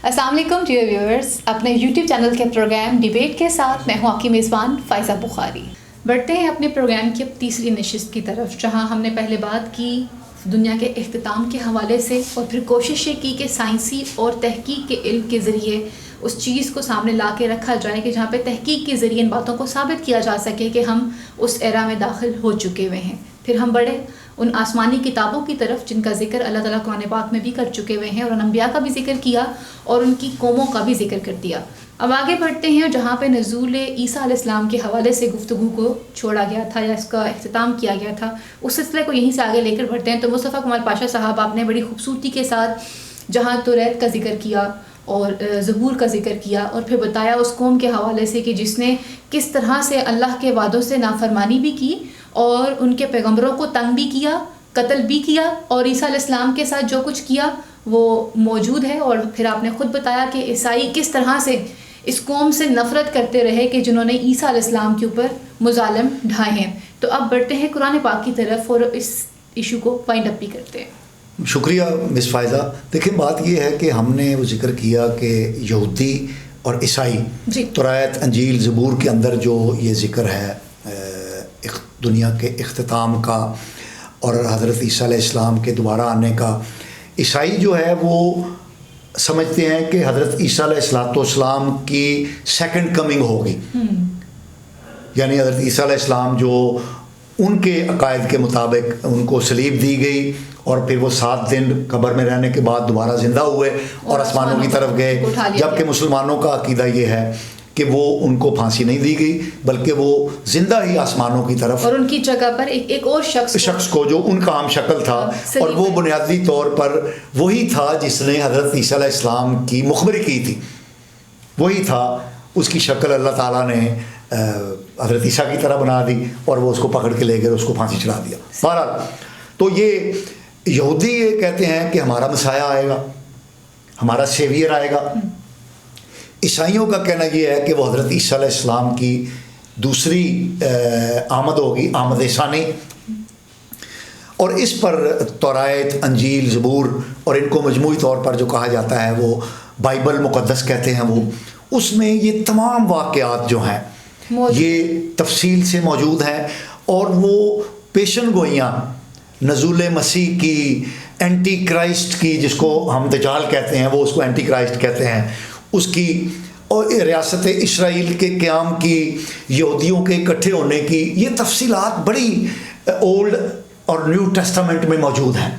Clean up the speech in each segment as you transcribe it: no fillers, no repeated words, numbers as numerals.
السلام علیکم dear viewers, اپنے یوٹیوب چینل کے پروگرام ڈیبیٹ کے ساتھ میں ہوں آپ کی میزبان فائزہ بخاری۔ بڑھتے ہیں اپنے پروگرام کی اب تیسری نشست کی طرف، جہاں ہم نے پہلے بات کی دنیا کے اختتام کے حوالے سے، اور پھر کوشش یہ کی کہ سائنسی اور تحقیق کے علم کے ذریعے اس چیز کو سامنے لا کے رکھا جائے کہ جہاں پہ تحقیق کے ذریعے ان باتوں کو ثابت کیا جا سکے کہ ہم اس ایرا میں داخل ہو چکے ہوئے ہیں۔ پھر ہم بڑے ان آسمانی کتابوں کی طرف جن کا ذکر اللہ تعالیٰ قرآن پاک میں بھی کر چکے ہوئے ہیں، اور ان انبیاء کا بھی ذکر کیا اور ان کی قوموں کا بھی ذکر کر دیا۔ اب آگے بڑھتے ہیں جہاں پہ نزول عیسیٰ علیہ السلام کے حوالے سے گفتگو کو چھوڑا گیا تھا یا اس کا اختتام کیا گیا تھا، اس سلسلے کو یہیں سے آگے لے کر بڑھتے ہیں۔ تو مصطفیٰ کمال پاشا صاحب، آپ نے بڑی خوبصورتی کے ساتھ جہاں توریت کا ذکر کیا اور زبور کا ذکر کیا، اور پھر بتایا اس قوم کے حوالے سے کہ جس نے کس طرح سے اللہ کے وعدوں سے نافرمانی بھی کی اور ان کے پیغمبروں کو تنگ بھی کیا، قتل بھی کیا، اور عیسیٰ علیہ السلام کے ساتھ جو کچھ کیا وہ موجود ہے۔ اور پھر آپ نے خود بتایا کہ عیسائی کس طرح سے اس قوم سے نفرت کرتے رہے کہ جنہوں نے عیسیٰ علیہ السلام کے اوپر مظالم ڈھائے ہیں۔ تو اب بڑھتے ہیں قرآن پاک کی طرف اور اس ایشو کو فائنڈ اپ بھی کرتے ہیں۔ شکریہ مس فائزہ۔ دیکھیں، بات یہ ہے کہ ہم نے وہ ذکر کیا کہ یہودی اور عیسائی توریت، انجیل، زبور کے اندر جو یہ ذکر ہے دنیا کے اختتام کا اور حضرت عیسیٰ علیہ السلام کے دوبارہ آنے کا، عیسائی جو ہے وہ سمجھتے ہیں کہ حضرت عیسیٰ علیہ السلام کی سیکنڈ کمنگ ہوگی، یعنی حضرت عیسیٰ علیہ السلام جو ان کے عقائد کے مطابق ان کو صلیب دی گئی اور پھر وہ 7 دن قبر میں رہنے کے بعد دوبارہ زندہ ہوئے اور آسمانوں کی طرف گئے، جبکہ مسلمانوں کا عقیدہ یہ ہے کہ وہ ان کو پھانسی نہیں دی گئی بلکہ وہ زندہ ہی آسمانوں کی طرف، اور ان کی جگہ پر ایک اور شخص کو جو ان کا ہم شکل تھا، اور وہ بنیادی طور پر وہی تھا جس نے حضرت عیسیٰ علیہ السلام کی مخبری کی تھی، وہی تھا، اس کی شکل اللہ تعالیٰ نے حضرت عیسیٰ کی طرح بنا دی اور وہ اس کو پکڑ کے لے گئے، اس کو پھانسی چڑھا دیا۔ بہرحال تو یہ یہودی یہ کہتے ہیں کہ ہمارا مسیح آئے گا، ہمارا سیویئر آئے گا۔ عیسائیوں کا کہنا یہ ہے کہ وہ حضرت عیسیٰ علیہ السلام کی دوسری آمد ہوگی، آمد ثانی، اور اس پر توریت، انجیل، زبور اور ان کو مجموعی طور پر جو کہا جاتا ہے وہ بائبل مقدس کہتے ہیں، وہ اس میں یہ تمام واقعات جو ہیں یہ تفصیل سے موجود ہیں، اور وہ پیشن گوئیاں نزول مسیح کی، اینٹی کرائسٹ کی، جس کو ہم دجال کہتے ہیں، وہ اس کو اینٹی کرائسٹ کہتے ہیں، اس کی، اور ریاست اسرائیل کے قیام کی، یہودیوں کے اکٹھے ہونے کی، یہ تفصیلات بڑی اولڈ اور نیو ٹیسٹامنٹ میں موجود ہیں،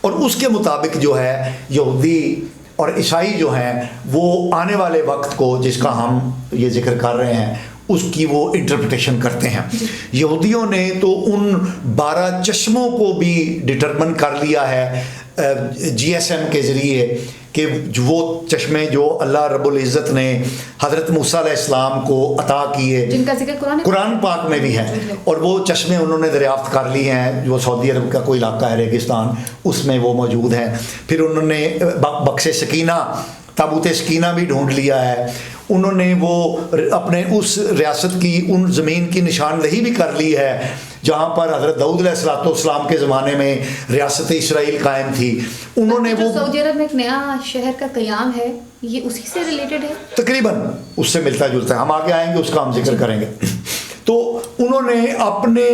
اور اس کے مطابق جو ہے یہودی اور عیسائی جو ہیں وہ آنے والے وقت کو جس کا ہم یہ ذکر کر رہے ہیں اس کی وہ انٹرپریٹیشن کرتے ہیں۔ یہودیوں نے تو ان 12 چشموں کو بھی ڈٹرمن کر لیا ہے GSM کے ذریعے کہ وہ چشمے جو اللہ رب العزت نے حضرت موسیٰ علیہ السلام کو عطا کیے، جن کا ذکر قرآن پاک میں بھی ہے، اور وہ چشمے انہوں نے دریافت کر لیے ہیں، جو سعودی عرب کا کوئی علاقہ ہے ریگستان، اس میں وہ موجود ہیں۔ پھر انہوں نے بکس سکینہ، تابوت سکینہ بھی ڈھونڈ لیا ہے، انہوں نے وہ اپنے اس ریاست کی، ان زمین کی نشاندہی بھی کر لی ہے جہاں پر حضرت داؤد علیہ السلام کے زمانے میں ریاست اسرائیل قائم تھی۔ انہوں نے وہ سعودی عرب میں ایک نیا شہر کا قیام ہے، یہ اسی سے ریلیٹڈ ہے، تقریباً اس سے ملتا جلتا ہے، ہم آگے آئیں گے، اس کا ہم ذکر کریں گے۔ تو انہوں نے اپنے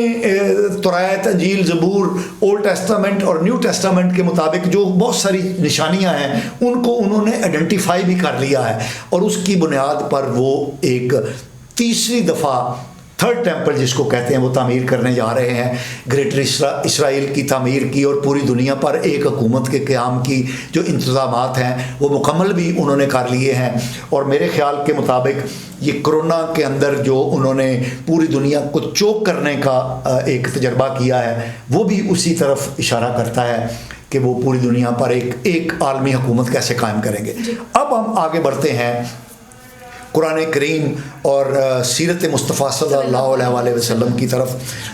توریت، انجیل، زبور، اولڈ ٹیسٹامنٹ اور نیو ٹیسٹامنٹ کے مطابق جو بہت ساری نشانیاں ہیں ان کو انہوں نے آئیڈینٹیفائی بھی کر لیا ہے، اور اس کی بنیاد پر وہ ایک تیسری دفعہ تھرڈ ٹیمپل جس کو کہتے ہیں وہ تعمیر کرنے جا رہے ہیں، گریٹر اسرائیل کی تعمیر کی، اور پوری دنیا پر ایک حکومت کے قیام کی جو انتظامات ہیں وہ مکمل بھی انہوں نے کر لیے ہیں۔ اور میرے خیال کے مطابق یہ کرونا کے اندر جو انہوں نے پوری دنیا کو چوک کرنے کا ایک تجربہ کیا ہے وہ بھی اسی طرف اشارہ کرتا ہے کہ وہ پوری دنیا پر ایک عالمی حکومت کیسے قائم کریں گے۔ اب ہم آگے بڑھتے ہیں قرآن کریم اور سیرت مصطفیٰ صلی اللہ علیہ وسلم کی طرف۔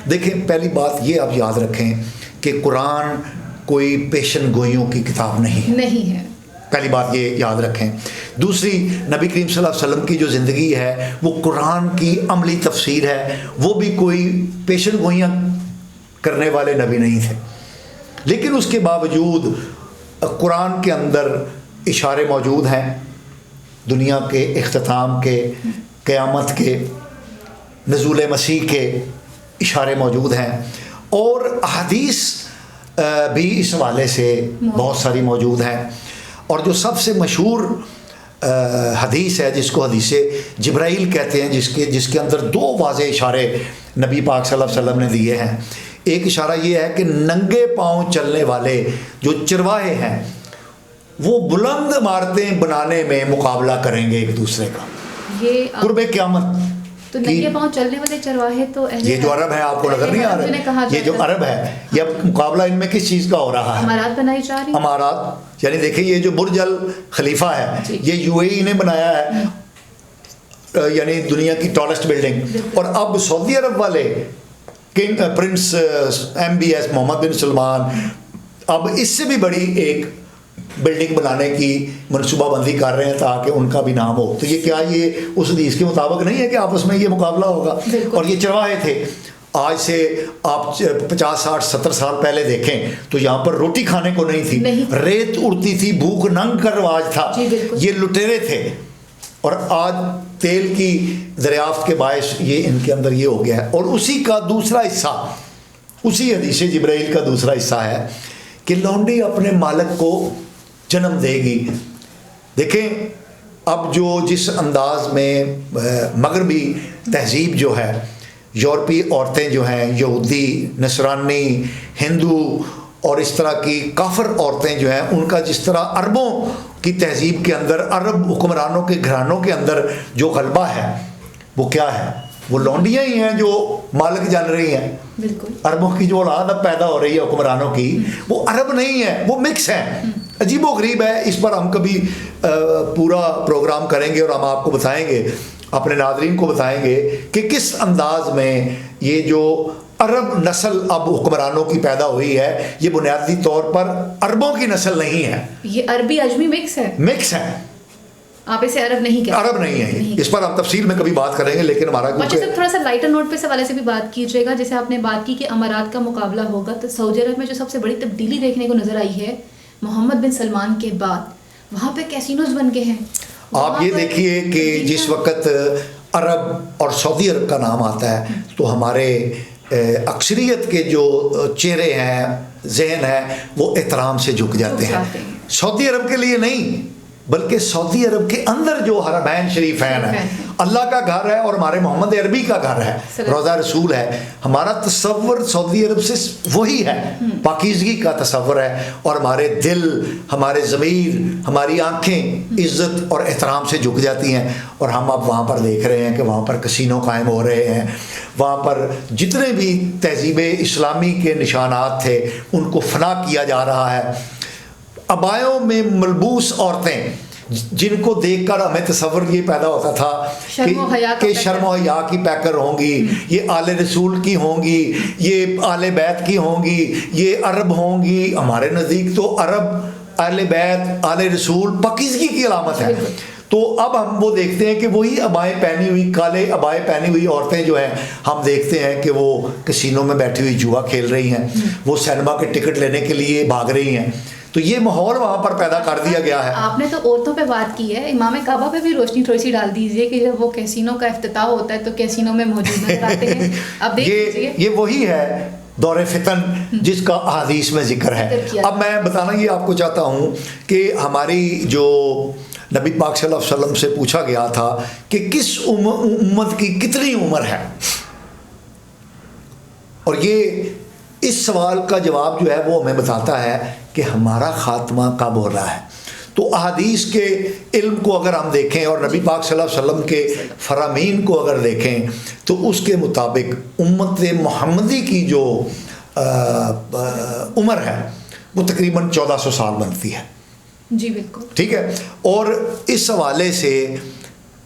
دیکھیں، پہلی بات یہ آپ یاد رکھیں کہ قرآن کوئی پیشن گوئیوں کی کتاب نہیں ہے، پہلی بات یہ یاد رکھیں۔ دوسری، نبی کریم صلی اللہ علیہ وسلم کی جو زندگی ہے وہ قرآن کی عملی تفسیر ہے، وہ بھی کوئی پیشن گوئیاں کرنے والے نبی نہیں تھے، لیکن اس کے باوجود قرآن کے اندر اشارے موجود ہیں دنیا کے اختتام کے، قیامت کے، نزول مسیح کے اشارے موجود ہیں، اور احادیث بھی اس حوالے سے بہت ساری موجود ہیں۔ اور جو سب سے مشہور حدیث ہے جس کو حدیث جبرائیل کہتے ہیں، جس کے اندر دو واضح اشارے نبی پاک صلی اللہ علیہ وسلم نے دیے ہیں۔ ایک اشارہ یہ ہے کہ ننگے پاؤں چلنے والے جو چرواہے ہیں وہ بلند عمارتیں بنانے میں مقابلہ کریں گے ایک دوسرے کا، یہ قرب قیامت۔ تو ننگے پاؤں چلنے والے چرواہے تو یہ جو عرب ہے، آپ کو نظر نہیں آ رہا ہے، یہ جو عرب ہے، یہ مقابلہ ان میں کس چیز کا ہو رہا ہے؟ عمارات بنائی جا رہی ہیں، عمارات، یعنی دیکھیں یہ جو برج الخلیفہ ہے یہ یو اے ای نے بنایا ہے، یعنی دنیا کی ٹالسٹ بلڈنگ، اور اب سعودی عرب والے کنگ پرنس MBS محمد بن سلمان اب اس سے بھی بڑی ایک بلڈنگ بنانے کی منصوبہ بندی کر رہے ہیں تاکہ ان کا بھی نام ہو۔ تو یہ کیا یہ اس حدیث کے مطابق نہیں ہے کہ آپس میں یہ مقابلہ ہوگا؟ اور یہ چرواہے تھے، آج سے آپ 50 60 70 سال پہلے دیکھیں تو یہاں پر روٹی کھانے کو نہیں تھی، ریت اڑتی تھی، بھوک ننگ کا رواج تھا، یہ لٹیرے تھے، اور آج تیل کی دریافت کے باعث یہ ان کے اندر یہ ہو گیا ہے۔ اور اسی کا دوسرا حصہ، اسی حدیث جبرائیل کا دوسرا حصہ ہے کہ لونڈی اپنے مالک کو جنم دے گی۔ دیکھیں اب جو جس انداز میں مغربی تہذیب جو ہے، یورپی عورتیں جو ہیں، یہودی، نصرانی، ہندو اور اس طرح کی کافر عورتیں جو ہیں، ان کا جس طرح عربوں کی تہذیب کے اندر، عرب حکمرانوں کے گھرانوں کے اندر جو غلبہ ہے وہ کیا ہے؟ وہ لونڈیاں ہی ہیں جو مالک جان رہی ہیں۔ بالکل، عربوں کی جو اولاد اب پیدا ہو رہی ہے حکمرانوں کی، وہ عرب نہیں ہے، وہ مکس ہیں، عجیب و غریب ہے۔ اس پر ہم کبھی پورا پروگرام کریں گے اور ہم آپ کو بتائیں گے، اپنے ناظرین کو بتائیں گے کہ کس انداز میں یہ جو عرب نسل اب حکمرانوں کی پیدا ہوئی ہے، یہ بنیادی طور پر عربوں کی نسل نہیں ہے، یہ عربی اجمی مکس ہے، مکس ہے، آپ اسے عرب نہیں کہتے، عرب نہیں ہے۔ اس پر ہم تفصیل میں کبھی بات کریں گے، لیکن ہمارا اچھا صاحب تھوڑا سا لائٹر نوٹ پہ اس حوالے سے بھی بات کیجیے گا۔ جیسے آپ نے بات کی کہ امارات کا مقابلہ ہوگا، تو سعودی عرب میں جو سب سے بڑی تبدیلی دیکھنے کو نظر آئی ہے محمد بن سلمان کے بعد، وہاں پہ کیسینوز بن گئے ہیں۔ آپ یہ دیکھیے کہ جس وقت عرب اور سعودی عرب کا نام آتا ہے تو ہمارے اکثریت کے جو چہرے ہیں، ذہن ہے، وہ احترام سے جھک جاتے ہیں۔ سعودی عرب کے لیے نہیں بلکہ سعودی عرب کے اندر جو حرمین شریفین ہے، اللہ کا گھر ہے اور ہمارے محمد عربی کا گھر ہے، روضہ رسول ہے، ہمارا تصور سعودی عرب سے وہی ہے، پاکیزگی کا تصور ہے، اور ہمارے دل، ہمارے ضمیر، ہماری آنکھیں عزت اور احترام سے جھک جاتی ہیں۔ اور ہم اب وہاں پر دیکھ رہے ہیں کہ وہاں پر کسینو قائم ہو رہے ہیں، وہاں پر جتنے بھی تہذیب اسلامی کے نشانات تھے ان کو فنا کیا جا رہا ہے۔ ابایوں میں ملبوس عورتیں جن کو دیکھ کر ہمیں تصور یہ پیدا ہوتا تھا کہ شرم و حیا کی پیکر ہوں گی، یہ آل رسول کی ہوں گی، یہ آل بیت کی ہوں گی، یہ عرب ہوں گی۔ ہمارے نزدیک تو عرب، آل بیت، آل رسول پاکیزگی کی علامت ہے۔ تو اب ہم وہ دیکھتے ہیں کہ وہی ابائیں پہنی ہوئی، کالے ابائیں پہنی ہوئی عورتیں جو ہیں، ہم دیکھتے ہیں کہ وہ کسینوں میں بیٹھی ہوئی جوا کھیل رہی ہیں، وہ سینما کے ٹکٹ لینے کے لیے بھاگ رہی ہیں۔ تو یہ ماحول وہاں پر پیدا کر دیا گیا ہے۔ آپ نے تو عورتوں پہ بات کی ہے، امام کعبہ پہ بھی روشنی تھوڑی سی ڈال دیجئے کہ جب وہ کیسینو کا افتتاح ہوتا ہے تو کیسینو میں موجود نظر آتے ہیں۔ اب دیکھ لیجیے، یہ وہی ہے دور فتن جس کا احادیث میں ذکر ہے۔ اب میں بتانا یہ آپ کو چاہتا ہوں کہ ہماری جو نبی پاک صلی اللہ علیہ وسلم سے پوچھا گیا تھا کہ کس امت کی کتنی عمر ہے، اور یہ اس سوال کا جواب جو ہے وہ ہمیں بتاتا ہے کہ ہمارا خاتمہ کب ہو رہا ہے۔ تو احادیث کے علم کو اگر ہم دیکھیں اور نبی پاک صلی اللہ علیہ وسلم کے فرامین کو اگر دیکھیں تو اس کے مطابق امت محمدی کی جو عمر ہے وہ تقریباً 1400 سال بنتی ہے۔ جی بالکل ٹھیک ہے، اور اس حوالے سے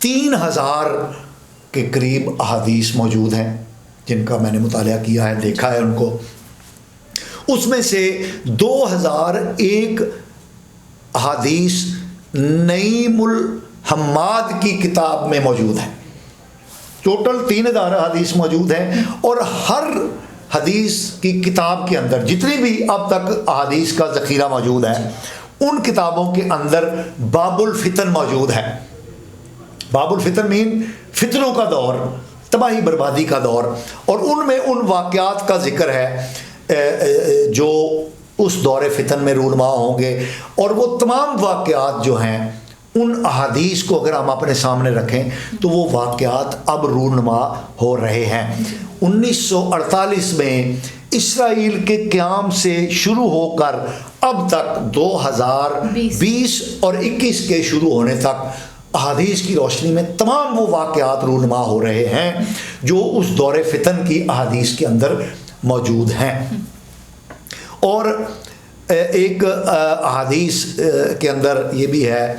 3000 کے قریب احادیث موجود ہیں جن کا میں نے مطالعہ کیا ہے، دیکھا ہے ان کو۔ اس میں سے 2001 احادیث نعیم الحماد کی کتاب میں موجود ہیں۔ ٹوٹل 3000 احادیث موجود ہیں، اور ہر حدیث کی کتاب کے اندر جتنی بھی اب تک احادیث کا ذخیرہ موجود ہے ان کتابوں کے اندر باب الفتن موجود ہے. باب الفتن مین فتنوں کا دور، تباہی بربادی کا دور، اور ان میں ان واقعات کا ذکر ہے جو اس دور فتن میں رونما ہوں گے. اور وہ تمام واقعات جو ہیں ان احادیث کو اگر ہم اپنے سامنے رکھیں تو وہ واقعات اب رونما ہو رہے ہیں. 1948 میں اسرائیل کے قیام سے شروع ہو کر اب تک 2020 اور 21 کے شروع ہونے تک احادیث کی روشنی میں تمام وہ واقعات رونما ہو رہے ہیں جو اس دور فتن کی احادیث کے اندر موجود ہیں. اور ایک احادیث کے اندر یہ بھی ہے،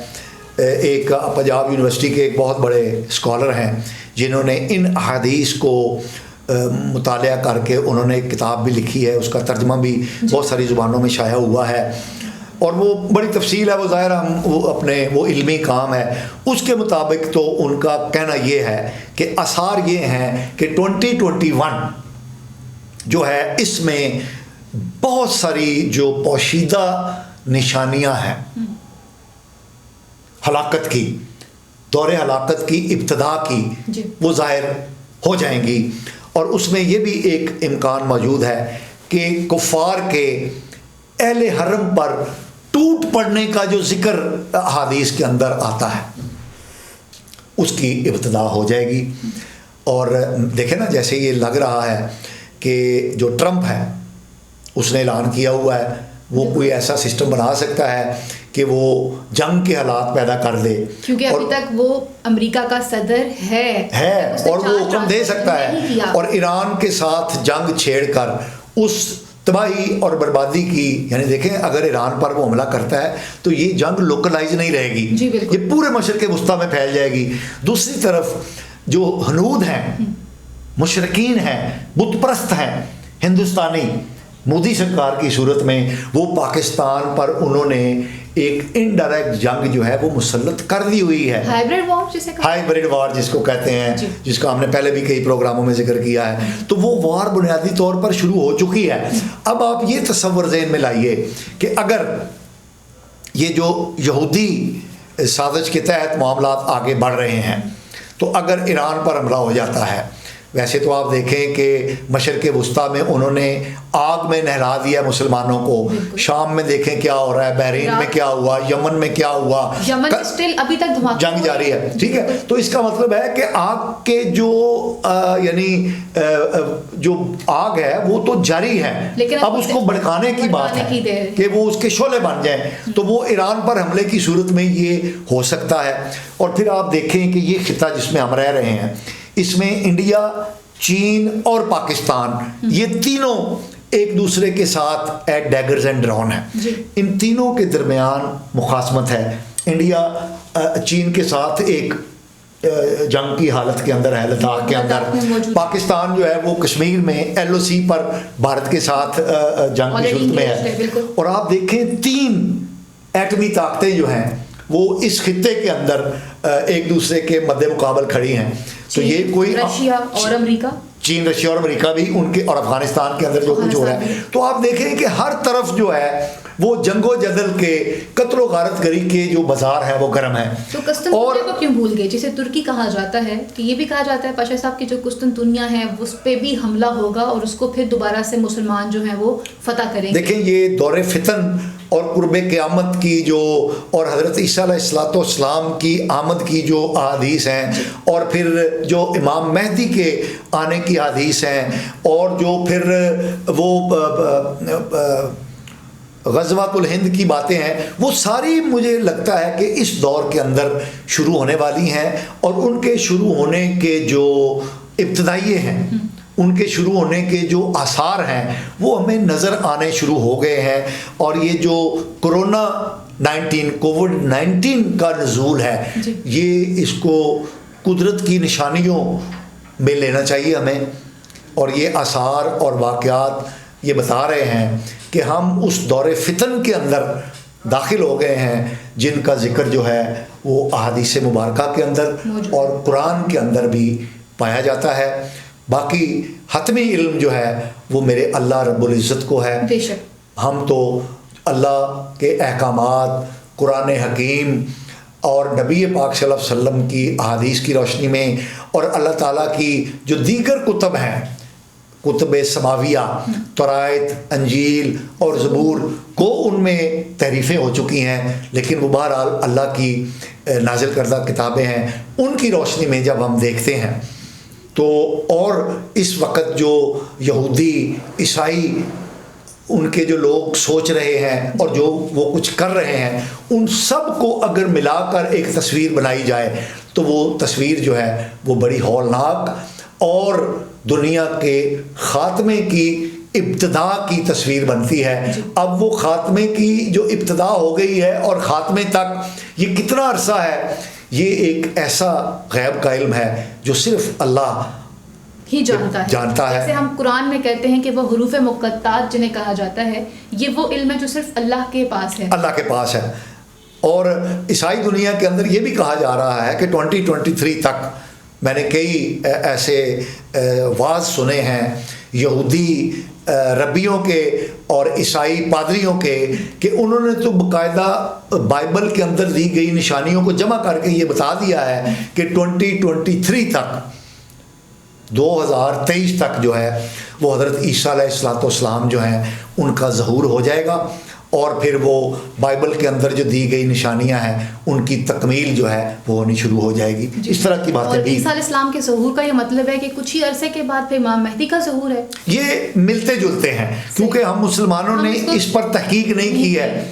ایک پنجاب یونیورسٹی کے ایک بہت بڑے اسکالر ہیں جنہوں نے ان احادیث کو مطالعہ کر کے انہوں نے ایک کتاب بھی لکھی ہے، اس کا ترجمہ بھی بہت ساری زبانوں میں شائع ہوا ہے، اور وہ بڑی تفصیل ہے، وہ ظاہر ہم وہ اپنے وہ علمی کام ہے. اس کے مطابق تو ان کا کہنا یہ ہے کہ آثار یہ ہیں کہ 2021 جو ہے اس میں بہت ساری جو پوشیدہ نشانیاں ہیں ہلاکت کی، دور ہلاکت کی ابتدا کی، وہ ظاہر ہو جائیں گی. اور اس میں یہ بھی ایک امکان موجود ہے کہ کفار کے اہل حرم پر ٹوٹ پڑنے کا جو ذکر احادیث کے اندر آتا ہے اس کی ابتدا ہو جائے گی. اور دیکھیں نا جیسے یہ لگ رہا ہے کہ جو ٹرمپ ہے اس نے اعلان کیا ہوا ہے وہ کوئی ایسا سسٹم بنا سکتا ہے کہ وہ جنگ کے حالات پیدا کر دے، کیونکہ ابھی تک وہ امریکہ کا صدر ہے اور وہ حکم دے سکتا ہے، اور ایران کے ساتھ جنگ چھیڑ کر اس تباہی اور بربادی کی، یعنی دیکھیں اگر ایران پر وہ حملہ کرتا ہے تو یہ جنگ لوکلائز نہیں رہے گی، یہ پورے مشرق وسطیٰ میں پھیل جائے گی. دوسری طرف جو ہنود ہیں، مشرکین ہیں، بت پرست ہیں ہندوستانی، مودی سرکار کی صورت میں وہ پاکستان پر انہوں نے ایک انڈائریکٹ جنگ جو ہے وہ مسلط کر دی ہوئی ہے، ہائیبریڈ وار جس کو کہتے ہیں، جس کا ہم نے پہلے بھی کئی پروگراموں میں ذکر کیا ہے. تو وہ وار بنیادی طور پر شروع ہو چکی ہے. اب آپ یہ تصور ذہن میں لائیے کہ اگر یہ جو یہودی سازش کے تحت معاملات آگے بڑھ رہے ہیں تو اگر ایران پر حملہ ہو جاتا ہے، ویسے تو آپ دیکھیں کہ مشرق وسطیٰ میں انہوں نے آگ میں نہلا دیا مسلمانوں کو، شام میں دیکھیں کیا ہو رہا ہے، بحرین میں کیا ہوا، یمن میں کیا ہوا، ابھی تک جنگ جاری ہے. ٹھیک ہے، تو اس کا مطلب ہے کہ آگ کے جو یعنی جو آگ ہے وہ تو جاری ہے، اب اس کو بھڑکانے کی بات ہے کہ وہ اس کے شعلے بن جائیں، تو وہ ایران پر حملے کی صورت میں یہ ہو سکتا ہے. اور پھر آپ دیکھیں کہ یہ خطہ جس میں ہم رہ رہے ہیں اس میں انڈیا، چین اور پاکستان یہ تینوں ایک دوسرے کے ساتھ ایٹ ڈیگرز اینڈ ڈرون ہیں. ان تینوں کے درمیان مخاصمت ہے. انڈیا چین کے ساتھ ایک جنگ کی حالت کے اندر ہے لداخ کے اندر، پاکستان جو ہے وہ کشمیر میں LOC پر بھارت کے ساتھ جنگ کی صورت میں ہے. اور آپ دیکھیں 3 ایٹمی طاقتیں جو ہیں وہ اس خطے کے اندر ایک دوسرے کے مد مقابل کھڑی ہیں. تو یہ کوئی رشیا اور امریکہ، چین، رشیا اور امریکہ بھی ان کے، اور افغانستان کے اندر جو کچھ ہو رہا ہے، تو آپ دیکھیں کہ ہر طرف جو ہے وہ جنگ و جدل کے، قتل و غارت گری کے جو بازار ہے وہ گرم ہے. تو قسطنطنیہ کو کیوں بھول گئے، جسے ترکی کہا جاتا ہے، کہ یہ بھی کہا جاتا ہے پاشا صاحب کی جو قسطنطنیہ ہے اس پہ بھی حملہ ہوگا اور اس کو پھر دوبارہ سے مسلمان جو ہیں وہ فتح کریں گے. دیکھیں یہ دور فتن اور قرب قیامت کی جو، اور حضرت عیسیٰ علیہ السلام کی آمد کی جو احادیث ہیں، اور پھر جو امام مہدی کے آنے کی احادیث ہیں، اور جو پھر وہ غزوۃ الہند کی باتیں ہیں، وہ ساری مجھے لگتا ہے کہ اس دور کے اندر شروع ہونے والی ہیں. اور ان کے شروع ہونے کے جو ابتدائیے ہیں، ان کے شروع ہونے کے جو آثار ہیں وہ ہمیں نظر آنے شروع ہو گئے ہیں. اور یہ جو کووڈ-19 کا نزول ہے، یہ اس کو قدرت کی نشانیوں میں لینا چاہیے ہمیں. اور یہ آثار اور واقعات یہ بتا رہے ہیں کہ ہم اس دور فتن کے اندر داخل ہو گئے ہیں جن کا ذکر جو ہے وہ احادیث مبارکہ کے اندر اور قرآن کے اندر بھی پایا جاتا ہے. باقی حتمی علم جو ہے وہ میرے اللہ رب العزت کو ہے. ہم تو اللہ کے احکامات، قرآن حکیم اور نبی پاک صلی اللہ علیہ وسلم کی احادیث کی روشنی میں، اور اللہ تعالیٰ کی جو دیگر کتب ہیں، کتب سماویہ، تورات، انجیل اور زبور، کو ان میں تحریفیں ہو چکی ہیں، لیکن وہ بہرحال اللہ کی نازل کردہ کتابیں ہیں، ان کی روشنی میں جب ہم دیکھتے ہیں تو، اور اس وقت جو یہودی، عیسائی، ان کے جو لوگ سوچ رہے ہیں اور جو وہ کچھ کر رہے ہیں، ان سب کو اگر ملا کر ایک تصویر بنائی جائے تو وہ تصویر جو ہے وہ بڑی ہولناک اور دنیا کے خاتمے کی ابتدا کی تصویر بنتی ہے۔ اب وہ خاتمے کی جو ابتدا ہو گئی ہے اور خاتمے تک یہ کتنا عرصہ ہے، یہ ایک ایسا غیب کا علم ہے جو صرف اللہ ہی جانتا ہے۔ جیسے ہم قرآن میں کہتے ہیں کہ وہ حروف مقطعات جنہیں کہا جاتا ہے، یہ وہ علم ہے جو صرف اللہ کے پاس ہے، اللہ کے پاس ہے۔ اور عیسائی دنیا کے اندر یہ بھی کہا جا رہا ہے کہ 2023 تک، میں نے کئی ایسے واعظ سنے ہیں یہودی ربیوں کے اور عیسائی پادریوں کے، کہ انہوں نے تو باقاعدہ بائبل کے اندر دی گئی نشانیوں کو جمع کر کے یہ بتا دیا ہے کہ 2023 تک، 2023 تک جو ہے وہ حضرت عیسیٰ علیہ السلام جو ہیں ان کا ظہور ہو جائے گا، اور پھر وہ بائبل کے اندر جو دی گئی نشانیاں ہیں ان کی تکمیل جو ہے وہ ہونی شروع ہو جائے گی۔ اس طرح کی باتیں بھی۔ عیسیٰ علیہ السلام کے ظہور کا یہ مطلب ہے کہ کچھ ہی عرصے کے بعد پھر امام مہدی کا ظہور ہے۔ یہ ملتے جلتے ہیں، کیونکہ ہم مسلمانوں نے اس پر تحقیق نہیں کی ہے۔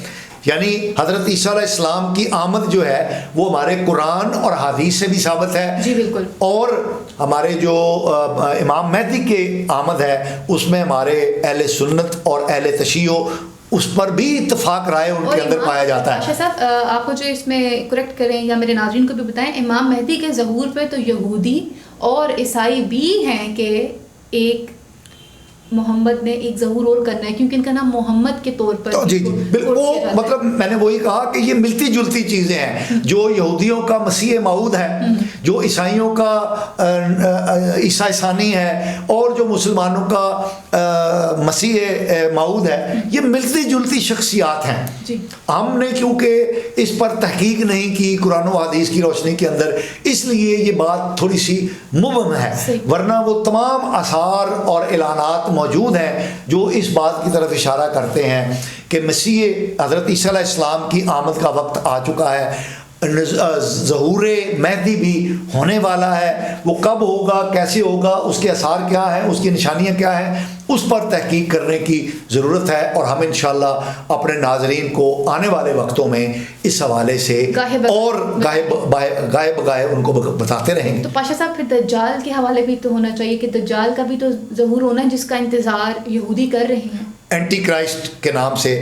یعنی حضرت عیسیٰ علیہ السلام کی آمد جو ہے وہ ہمارے قرآن اور حدیث سے بھی ثابت ہے، جی بالکل، اور ہمارے جو امام مہدی کے آمد ہے اس میں ہمارے اہل سنت اور اہل تشیع اس پر بھی اتفاق رائے ان کے اندر پایا جاتا ہے۔ شاہ صاحب آپ کو جو اس میں کریکٹ کریں یا میرے ناظرین کو بھی بتائیں، امام مہدی کے ظہور پہ تو یہودی اور عیسائی بھی ہیں کہ ایک محمد نے ایک ظہور اور کرنا ہے، کیونکہ ان کا نام محمد کے طور پر، جی بالکل، وہ مطلب میں نے وہی کہا کہ یہ ملتی جلتی چیزیں ہیں۔ جو یہودیوں کا مسیح موعود ہے، جو عیسائیوں کا عیسیٰ ثانی ہے، اور جو مسلمانوں کا مسیح موعود ہے، یہ ملتی جلتی شخصیات ہیں۔ ہم نے کیونکہ اس پر تحقیق نہیں کی قرآن و حدیث کی روشنی کے اندر، اس لیے یہ بات تھوڑی سی مبہم ہے، ورنہ وہ تمام آثار اور اعلانات موجود ہیں جو اس بات کی طرف اشارہ کرتے ہیں کہ مسیح حضرت عیسیٰ علیہ السلام کی آمد کا وقت آ چکا ہے، ظہور مہدی بھی ہونے والا ہے۔ وہ کب ہوگا، کیسے ہوگا، اس کے آثار کیا ہیں، اس کی نشانیاں کیا ہیں، اس پر تحقیق کرنے کی ضرورت ہے، اور ہم انشاءاللہ اپنے ناظرین کو آنے والے وقتوں میں اس حوالے سے اور گاہے بگاہے ان کو بتاتے رہیں گے۔ تو پاشا صاحب پھر دجال کے حوالے بھی تو ہونا چاہیے کہ دجال کا بھی تو ظہور ہونا ہے جس کا انتظار یہودی کر رہے ہیں، اینٹی کرائسٹ کے نام سے۔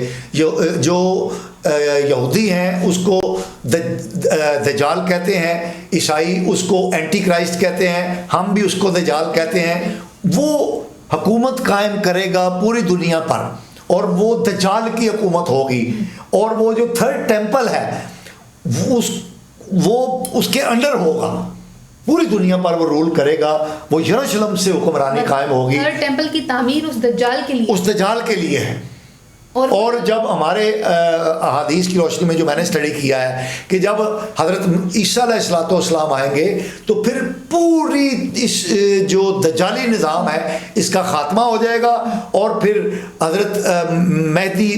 جو یہودی ہیں اس کو دجال کہتے ہیں، عیسائی اس کو اینٹی کرائسٹ کہتے ہیں، ہم بھی اس کو دجال کہتے ہیں۔ وہ حکومت قائم کرے گا پوری دنیا پر، اور وہ دجال کی حکومت ہوگی، اور وہ جو تھرڈ ٹیمپل ہے وہ اس کے انڈر ہوگا، پوری دنیا پر وہ رول کرے گا، وہ یروشلم سے حکمرانی قائم ہوگی۔ تھرڈ ٹیمپل کی تعمیر اس دجال کے لیے ہے۔ اور جب ہمارے احادیث کی روشنی میں جو میں نے اسٹڈی کیا ہے کہ جب حضرت عیسیٰ علیہ السلام آئیں گے تو پھر پوری اس جو دجالی نظام ہے اس کا خاتمہ ہو جائے گا، اور پھر حضرت مہدی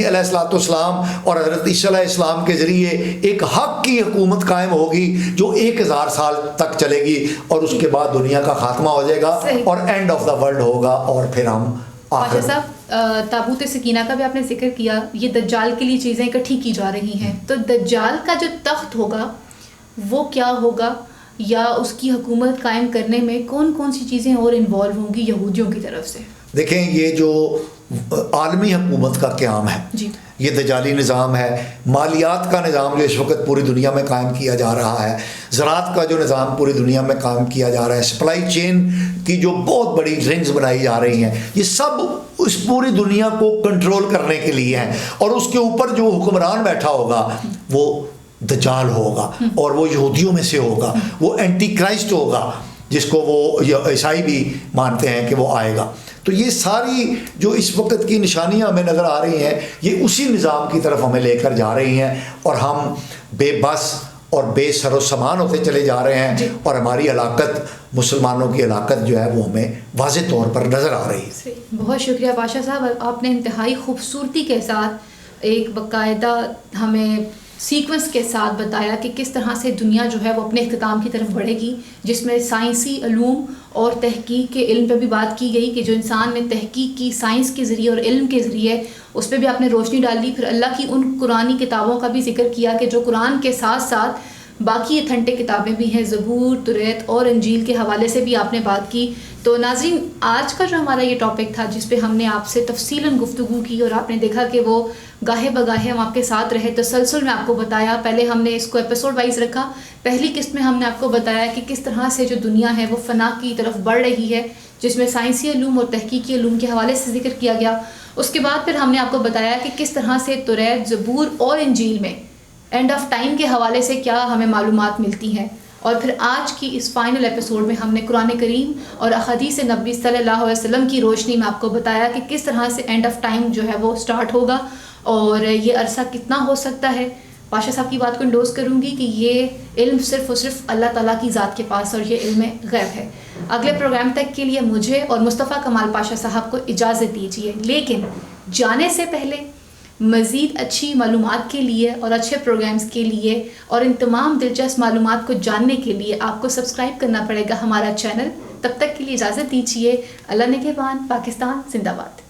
علیہ السلام اور حضرت عیسیٰ علیہ السلام کے ذریعے ایک حق کی حکومت قائم ہوگی جو 1000 سال تک چلے گی، اور اس کے بعد دنیا کا خاتمہ ہو جائے گا اور اینڈ آف دا ورلڈ ہوگا، اور پھر ہم پاشا صاحب تابوت سکینہ کا بھی آپ نے ذکر کیا، یہ دجال کے لیے چیزیں اکٹھی کی جا رہی ہیں، تو دجال کا جو تخت ہوگا وہ کیا ہوگا، یا اس کی حکومت قائم کرنے میں کون کون سی چیزیں اور انوالو ہوں گی یہودیوں کی طرف سے؟ دیکھیں، یہ جو عالمی حکومت کا قیام ہے، جی، یہ دجالی نظام ہے۔ مالیات کا نظام جو اس وقت پوری دنیا میں قائم کیا جا رہا ہے، زراعت کا جو نظام پوری دنیا میں قائم کیا جا رہا ہے، سپلائی چین کی جو بہت بڑی رنگز بنائی جا رہی ہیں، یہ سب اس پوری دنیا کو کنٹرول کرنے کے لیے ہیں، اور اس کے اوپر جو حکمران بیٹھا ہوگا وہ دجال ہوگا، اور وہ یہودیوں میں سے ہوگا، وہ اینٹی کرائسٹ ہوگا، جس کو وہ عیسائی بھی مانتے ہیں کہ وہ آئے گا۔ تو یہ ساری جو اس وقت کی نشانیاں ہمیں نظر آ رہی ہیں یہ اسی نظام کی طرف ہمیں لے کر جا رہی ہیں، اور ہم بے بس اور بے سر و سامان ہوتے چلے جا رہے ہیں، اور ہماری ہلاکت، مسلمانوں کی ہلاکت جو ہے وہ ہمیں واضح طور پر نظر آ رہی ہے۔ بہت شکریہ پاشا صاحب، آپ نے انتہائی خوبصورتی کے ساتھ ایک باقاعدہ ہمیں سیکوینس کے ساتھ بتایا کہ کس طرح سے دنیا جو ہے وہ اپنے اختتام کی طرف بڑھے گی، جس میں سائنسی علوم اور تحقیق کے علم پہ بھی بات کی گئی کہ جو انسان نے تحقیق کی سائنس کے ذریعے اور علم کے ذریعے، اس پہ بھی آپ نے روشنی ڈالی۔ پھر اللہ کی ان قرآنی کتابوں کا بھی ذکر کیا کہ جو قرآن کے ساتھ ساتھ باقی اتھنٹک کتابیں بھی ہیں، زبور، توریت اور انجیل کے حوالے سے بھی آپ نے بات کی۔ تو ناظرین، آج کا جو ہمارا یہ ٹاپک تھا جس پہ ہم نے آپ سے تفصیلاً گفتگو کی، اور آپ نے دیکھا کہ وہ گاہے بگاہے ہم آپ کے ساتھ رہے، تسلسل میں آپ کو بتایا۔ پہلے ہم نے اس کو ایپیسوڈ وائز رکھا، پہلی قسط میں ہم نے آپ کو بتایا کہ کس طرح سے جو دنیا ہے وہ فنا کی طرف بڑھ رہی ہے، جس میں سائنسی علوم اور تحقیقی علوم کے حوالے سے ذکر کیا گیا۔ اس کے بعد پھر ہم نے آپ کو بتایا کہ کس طرح سے توریت، زبور اور انجیل میں اینڈ آف ٹائم کے حوالے سے کیا ہمیں معلومات ملتی ہیں۔ اور پھر آج کی اس فائنل ایپیسوڈ میں ہم نے قرآن کریم اور احادیث نبی صلی اللہ علیہ وسلم کی روشنی میں آپ کو بتایا کہ کس طرح سے اینڈ آف ٹائم جو ہے وہ سٹارٹ ہوگا اور یہ عرصہ کتنا ہو سکتا ہے۔ پاشا صاحب کی بات کو انڈوز کروں گی کہ یہ علم صرف اور صرف اللہ تعالیٰ کی ذات کے پاس، اور یہ علم غیب ہے۔ اگلے پروگرام تک کے لیے مجھے اور مصطفیٰ کمال پاشا صاحب کو اجازت دیجیے، لیکن جانے سے پہلے مزید اچھی معلومات کے لیے اور اچھے پروگرامز کے لیے اور ان تمام دلچسپ معلومات کو جاننے کے لیے آپ کو سبسکرائب کرنا پڑے گا ہمارا چینل۔ تب تک کے لیے اجازت دیجیے۔ اللہ نگہبان، پاکستان زندہ باد۔